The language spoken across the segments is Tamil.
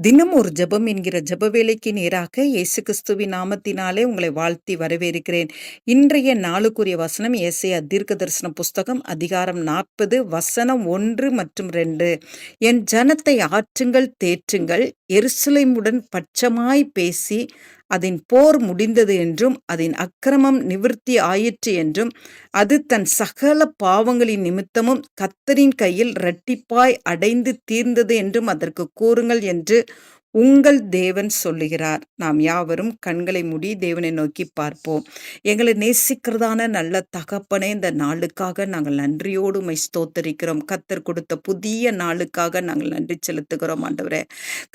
தினம் ஒரு ஜெபம் என்கிற ஜெப வேளைக்கு நேராக இயேசு கிறிஸ்துவின் நாமத்தினாலே உங்களை வாழ்த்தி வரவேற்கிறேன். இன்றைய நாளுக்குரிய வசனம் ஏசாயா தீர்க்கதரிசன புஸ்தகம் அதிகாரம் 40 வசனம் 1 மற்றும் 2. என் ஜனத்தை ஆற்றுங்கள் தேற்றுங்கள், எருசலேமுடன் பட்சமாய் பேசி அதன் போர் முடிந்தது என்றும் அதன் அக்கிரமம் நிவிர்த்தி ஆயிற்று என்றும் அது தன் சகல பாவங்களின் நிமித்தமும் கர்த்தரின் கையில் இரட்டிப்பாய் அடைந்து தீர்ந்தது என்றும் அதற்கு கூறுங்கள் என்று உங்கள் தேவன் சொல்லுகிறார். நாம் யாவரும் கண்களை மூடி தேவனை நோக்கி பார்ப்போம். எங்களை நேசிக்கிறதான நல்ல தகப்பனே, இந்த நாளுக்காக நாங்கள் நன்றியோடு உம்மை ஸ்தோத்தரிக்கிறோம். கர்த்தர் கொடுத்த புதிய நாளுக்காக நாங்கள் நன்றி செலுத்துகிறோம் ஆண்டவரே.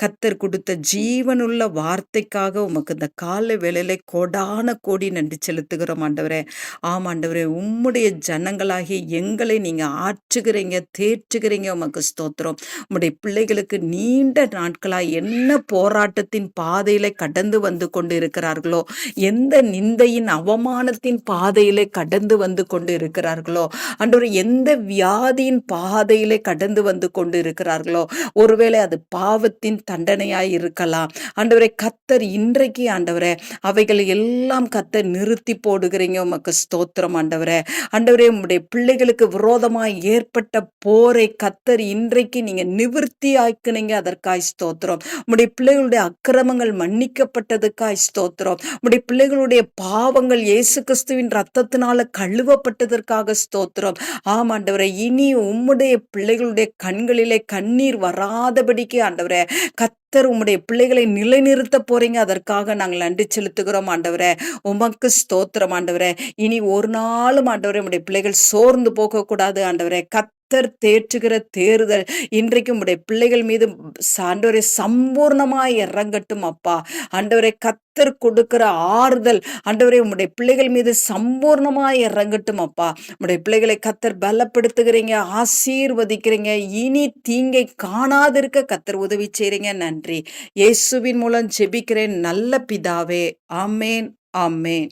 கர்த்தர் கொடுத்த ஜீவனுள்ள வார்த்தைக்காக உமக்கு இந்த காலை வேளையில கோடான கோடி நன்றி செலுத்துகிறோம் ஆண்டவரே. ஆமாண்டவரே, உம்முடைய ஜனங்களாகிய எங்களை நீங்க ஆற்றுகிறீங்க, தேற்றுகிறீங்க. உமக்கு ஸ்தோத்திரம். உம்முடைய பிள்ளைகளுக்கு நீண்ட நாட்களாய் என்ன போராட்டத்தின் பாதையில கடந்து வந்து கொண்டு இருக்கிறார்களோ, எந்த நிந்தையின் அவமானத்தின் பாதையிலே கடந்து வந்து கொண்டு இருக்கிறார்களோ, ஆண்டவரே, எந்த வியாதியின் பாதையிலே கடந்து வந்து கொண்டு இருக்கிறார்களோ, ஒருவேளை அது பாவத்தின் தண்டனையாய் இருக்கலாம். ஆண்டவரே, கர்த்தர் இன்றைக்கு ஆண்டவரே அவைகளை எல்லாம் கர்த்தர் நிறுத்தி போடுகிறீங்க. உமக்கு ஸ்தோத்திரம் ஆண்டவரே. ஆண்டவரே, உம்முடைய பிள்ளைகளுக்கு விரோதமாய் ஏற்பட்ட போரை கர்த்தர் இன்றைக்கு நீங்க நிவிர்த்தி ஆக்கினீங்க. அதற்காய் ஸ்தோத்திரம். உம்முடைய பிள்ளைகளுடைய அக்கிரமங்கள் மன்னிக்கப்பட்டதுக்காய் ஸ்தோத்திரம். உம்முடைய பிள்ளைகளுடைய பாவங்கள் இயேசு கிறிஸ்துவின் இரத்தத்தினால கழுவப்பட்டதற்காக ஸ்தோத்திரம். ஆமாண்டவரே, இனி உம்முடைய பிள்ளைகளுடைய கண்களிலே கண்ணீர் வராதபடிக்கு ஆண்டவரே கர்த்தர் உம்முடைய பிள்ளைகளை நிலைநிறுத்த போறீங்க. அதற்காக நாங்கள் நன்றி செலுத்துகிறோம் ஆண்டவரே. உமக்கு ஸ்தோத்திரம் ஆண்டவரே. இனி ஒரு நாளும் ஆண்டவரே உம்முடைய பிள்ளைகள் சோர்ந்து போகக்கூடாது ஆண்டவரே. கர்த்தர் தேற்றுகிற தேறுதல் இன்றைக்கு உம்முடைய பிள்ளைகள் மீது ஆண்டவரே சம்பூர்ணமாய் இறங்கட்டும் அப்பா. ஆண்டவரே, கர்த்தர் கொடுக்கிற ஆறுதல் ஆண்டவரே உம்முடைய பிள்ளைகள் மீது சம்பூர்ணமாய் இறங்கட்டும் அப்பா. உம்முடைய பிள்ளைகளை கர்த்தர் பலப்படுத்துகிறீங்க, ஆசீர்வதிக்கிறீங்க. இனி தீங்கை காணாதிருக்க கர்த்தர் உதவி செய்றீங்க. நன்றி. இயேசுவின் மூலம் ஜெபிக்கிறேன் நல்ல பிதாவே. ஆமேன், ஆமேன்.